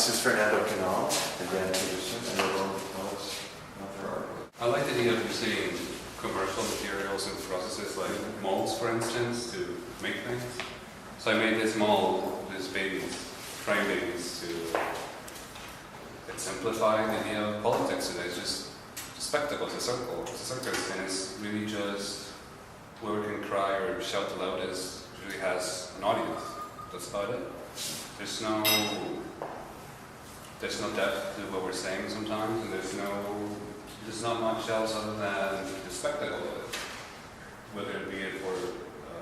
This is Fernando Pinal and Dan Pederson, and they're going to tell us about their art. I like the idea of using commercial materials and processes like molds, for instance, to make things. So I made this mold, these babies, frame babies, to exemplify the idea of politics today. It's just a spectacle, it's a circle, it's a circus, and it's really just whoever can cry or shout the loudest really has an audience. That's about it. There's no depth to what we're saying sometimes, and there's not much else other than the spectacle of it, whether it be it for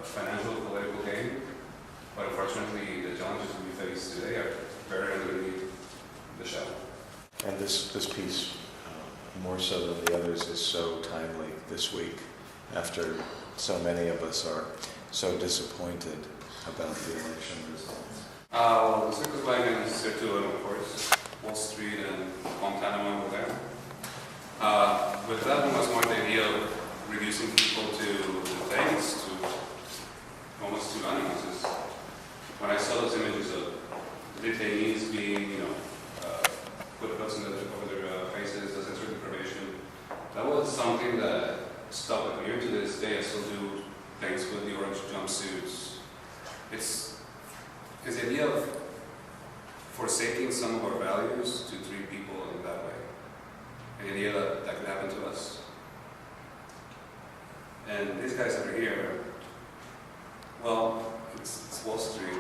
financial or political gain. But unfortunately, the challenges we face today are very underneath the show. And this piece, more so than the others, is so timely this week, after so many of us are so disappointed about the election results. Well, the Circus wagon is Circus, of course, Wall Street and Guantanamo over there. But that one was more the idea of reducing people to things, to almost to animals. When I saw those images of detainees being, put hooks over their faces, the sensory deprivation, that was something that stuck with me. To this day, I still do things with the orange jumpsuits. It's the idea of forsaking some of our values to treat people in that way. And the idea that could happen to us. And these guys over here, well, it's Wall Street.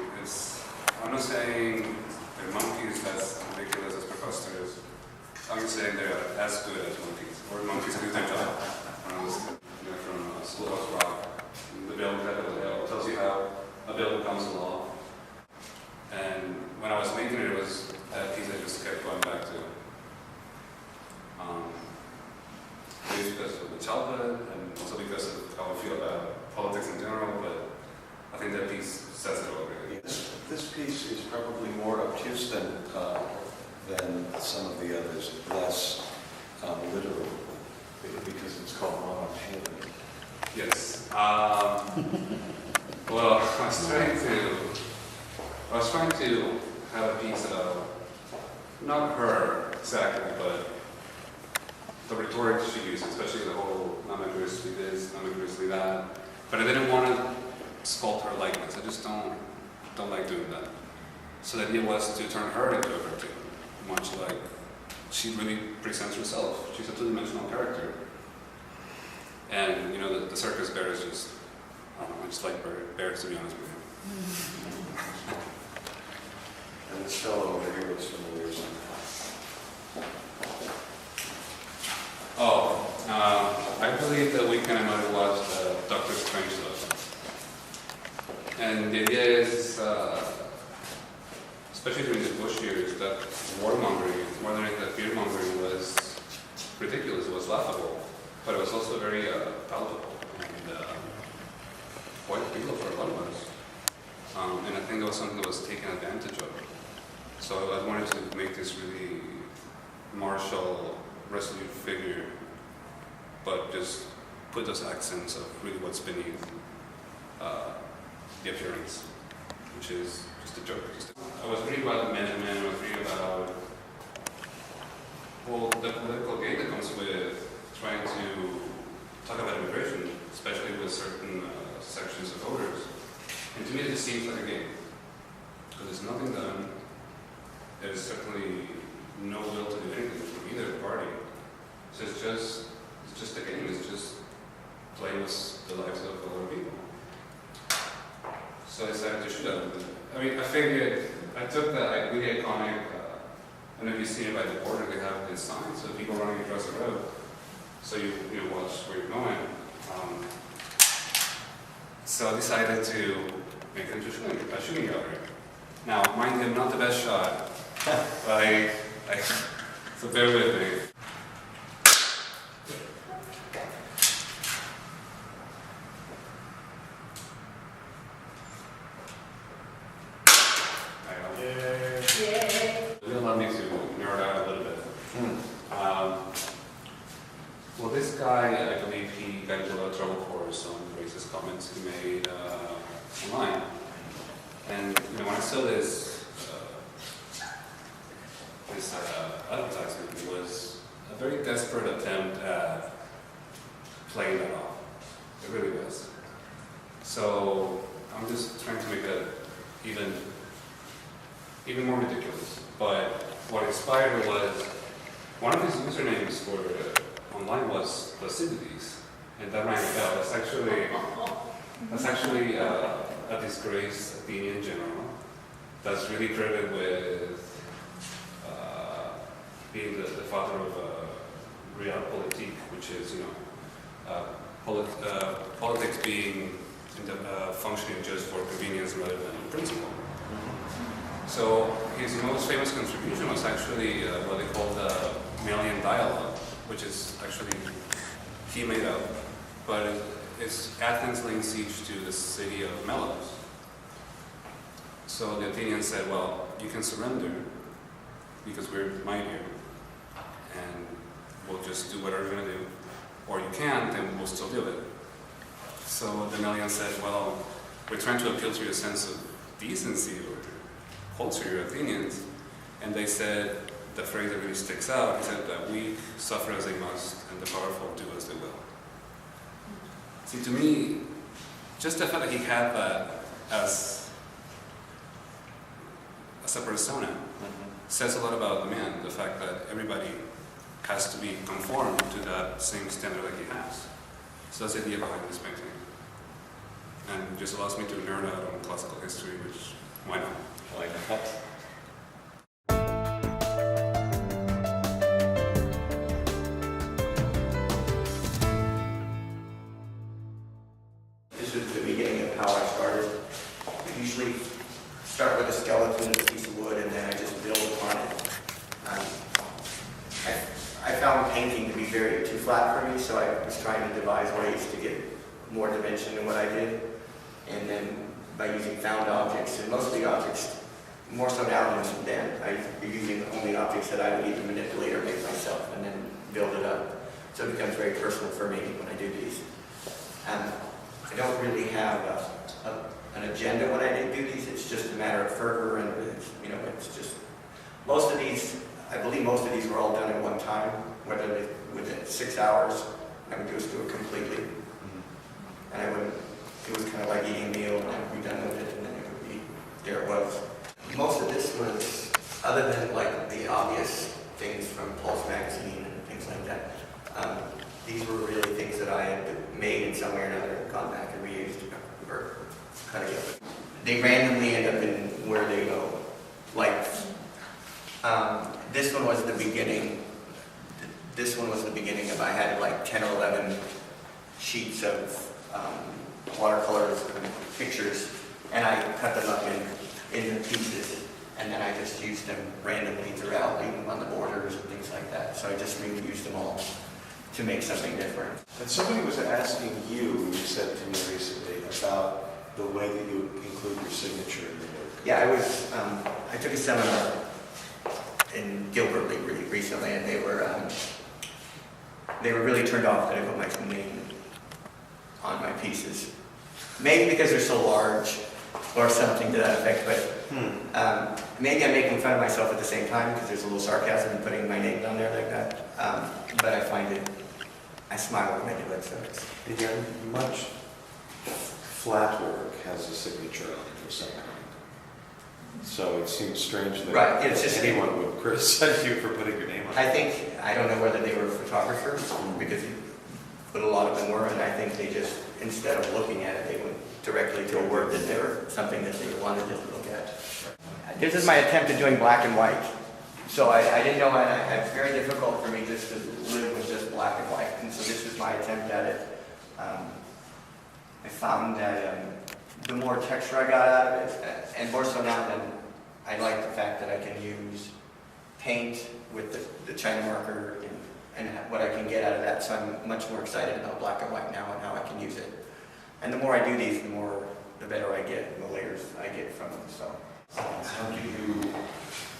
I'm not saying they're monkeys as ridiculous as preposterous. I'm just saying they're as good as monkeys, or monkeys do their job. When I was from Schoolhouse Rock, the bill tells you how a bill becomes a law. And when I was making it, it was that piece I just kept going back to. Maybe because of the childhood, and also because of how I feel about politics in general, but I think that piece says it all really. This piece is probably more obtuse than some of the others, less literal, because it's called r.pela. Yes. Well, I was trying to have a piece about, not her exactly, but the rhetoric she used, especially the whole I'm a grizzly this, I'm a grizzly that. But I didn't want to sculpt her likeness. I just don't like doing that. So the idea was to turn her into a cartoon, much like she really presents herself. She's a two-dimensional character. And the circus bear is just, I just like bears, to be honest with you. And this fellow over here was familiar somehow. I believe that we kind of might have watched Doctor Strangelove. And the idea is, especially during the Bush years, that warmongering, more than anything, that fear-mongering was ridiculous, it was laughable, but it was also very palatable and quite appealing for a lot of us. And I think that was something that was taken advantage of. So I wanted to make this really martial, resolute figure, but just put those accents of really what's beneath the appearance, which is just a joke. I was reading about the measurement, I was reading about the political game that comes with trying to talk about immigration, especially with certain sections of voters. And to me, it just seems like a game, because there's nothing done. There's certainly no will to do anything from either party. So it's just a game. It's just playing with the lives of other people. So I decided to shoot up. I mean, I took the really iconic, I don't know if you've seen it by the border, they have this sign, so people running across the road, so you watch where you're going. So I decided to make it into a shooting gallery. Now, mind you, I'm not the best shot. So bear with me. It allowed me to nerd out a little bit. Well, this guy, I believe he got into a lot of trouble for some racist comments he made online. And when I saw this, this advertisement was a very desperate attempt at playing that off. It really was. So I'm just trying to make that even more ridiculous. But what inspired her was one of his usernames for online was Thucydides, and that rang a bell. That's actually a disgraced Athenian general that's really credited with being the father of realpolitik, which is, politics being functioning just for convenience rather than principle. So his most famous contribution was actually what they call the Melian dialogue, which is actually he made up, but it's Athens laying siege to the city of Melos. So the Athenians said, well, you can surrender because we're mightier, and we'll just do whatever we're going to do. Or you can't, and we'll still do it. So the Melians said, well, we're trying to appeal to your sense of decency or culture, your Athenians. And they said, the phrase that really sticks out, he said that we suffer as they must, and the powerful do as they will. See, to me, just the fact that he had that as a persona says a lot about the man, the fact that everybody has to be conformed to that same standard that he has. So that's the idea behind this painting. And it just allows me to nerd out on classical history, which, why not? Why not? This is the beginning of how I started. I usually start with a skeleton and a piece of wood, and then I just build upon it. I found painting to be too flat for me, so I was trying to devise ways to get more dimension in what I did. And then by using found objects, and most of the objects, more so now than then, I'm using only objects that I would either manipulate or make myself, and then build it up. So it becomes very personal for me when I do these. I don't really have an agenda when I do these. It's just a matter of fervor, and it's just most of these. I believe most of these were all done in one time, whether within 6 hours. I would just do it completely, and it was kind of like eating a meal, and I would be done with it, and then it would be, there it was. Most of this was, other than like the obvious things from Pulse magazine and things like that, these were really things that I had made in some way or another, and gone back and reused, or kind of, they randomly end up in where they go. Like, this one was the beginning. This one was the beginning of, I had like 10 or 11 sheets of watercolors and pictures, and I cut them up in pieces, and then I just used them randomly throughout, even on the borders and things like that. So I just reused them all to make something different. And somebody was asking you said to me recently, about the way that you include your signature in your work. Yeah, I took a seminar in Gilbert recently, and they were really turned off that I put my name on my pieces. Maybe because they're so large, or something to that effect, but maybe I'm making fun of myself at the same time, because there's a little sarcasm in putting my name down there like that. But I find I smile when I do it, so it's... Again, much flat work has a signature on it of some kind. So it seems strange that it's just anyone would criticize you for putting your name on it. I don't know whether they were photographers, because but a lot of them were, and I think they just, instead of looking at it, they went directly to a word that they were, something that they wanted to look at. This is my attempt at doing black and white. So I didn't know, it's very difficult for me just to live with just black and white, and so this is my attempt at it. I found that the more texture I got out of it, and more so now than I like the fact that I can use paint with the China marker and what I can get out of that. So I'm much more excited about black and white now and how I can use it. And the more I do these, the better I get, and the layers I get from them. So. How do you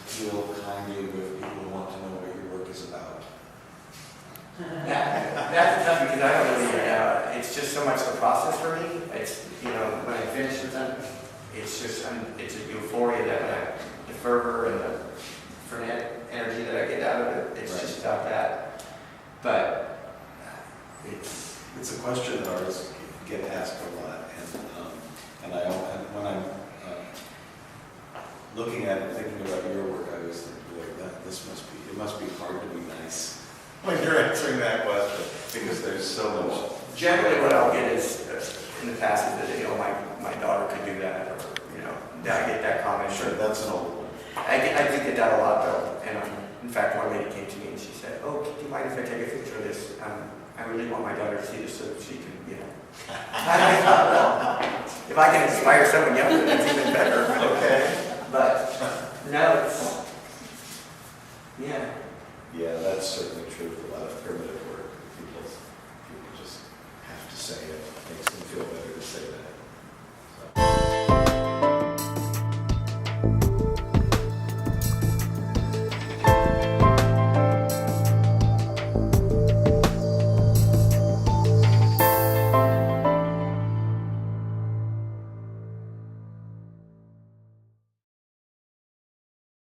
feel kindly with people who want to know what your work is about? That's tough, because I don't really, it's just so much the process for me. It's, when I finish with them, it's just, it's a euphoria that the fervor and the frenetic energy about that. But it's, It's a question that artists get asked a lot, and when I'm looking at it, thinking about your work, I always think, boy, it must be hard to be nice when you're answering that question, because there's so much. generally what I'll get is, in the past, is that, my daughter could do that, or, I get that comment. Sure, that's an old one. I do get that a lot, though, and in fact, one lady came to me and she said, "Oh, do you mind if I take a picture of this? I really want my daughter to see this so that she can, I thought, well, if I can inspire someone younger, that's even better." Okay. But, no, it's, yeah. Yeah, that's certainly true for a lot of primitive work. People just have to say it.